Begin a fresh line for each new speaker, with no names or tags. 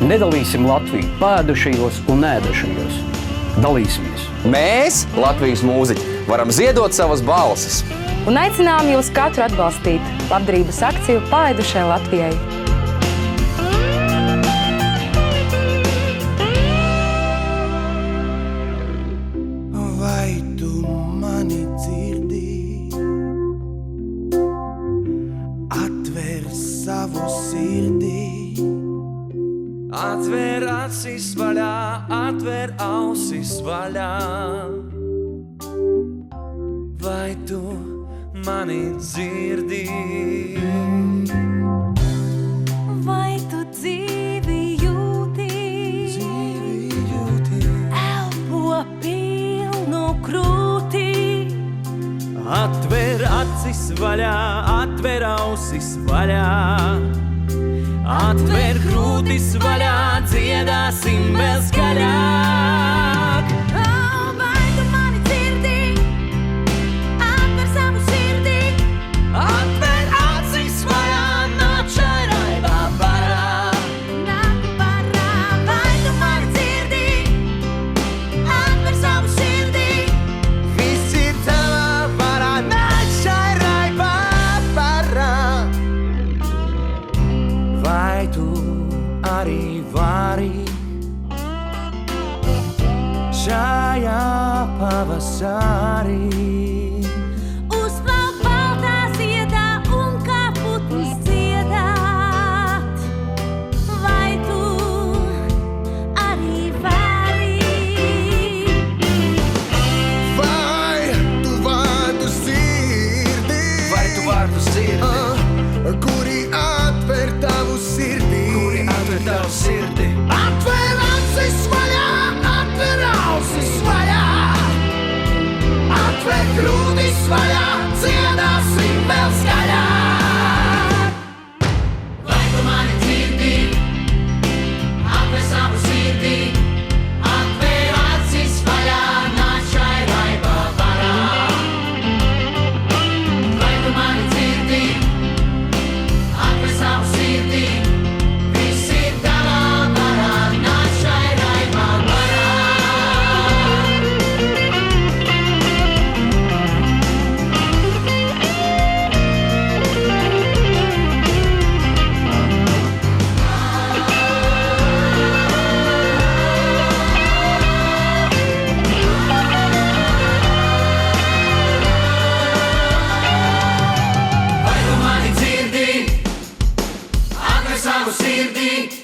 Nedalīsim Latviju pēdušajos un ēdušajos. Dalīsimies!
Mēs, Latvijas mūziķi, varam ziedot savas balsis.
Un aicinām jūs katru atbalstīt labdarības akciju Paēdušai Latvijai.
Vai tu mani dzirdi? Atver savu sirdī.
Atver acis vaļā, atver ausis vaļā. Vai tu mani dzirdi?
Vai tu dzīvi jūti? Elpo pilnu krūti.
Atver acis vaļā, atver ausis vaļā. Atver krūtis vaļā, dziedāsim vēl skaļāk.
Vai tu mani dzirdi? Atver savu sirdī.
Atver acis vaļā, nāc šai raibā barā.
Nāk barā. Vai tu mani dzirdi? Atver savu sirdī.
Viss ir tavā varā, nāc šai raibā barā.
Vai tu arī vari šajā pavasarī
Uzplaukt baltā ziedā un kā putns dziedāt? Vai tu arī vari?
Vai tu vārdu sirdī?
Vai tu vārdu sirdi,
Kuri atver tavu sirdī?
kuri atver tavu sirdi?
Atver acis vaļā, atver ausis vaļā. Atver krūtis vaļā, dziedāsim vēl skaļāk.
Vai tu mani dzirdi? Atver savu sirdī. Atver acis vaļā, nāc šai raibā barā. Vai tu mani dzirdi? Atver savu sirdī. Viss ir tavā varā, nāc šai raibā barā. Vai tu mani dzirdi? Atver savu sirdī.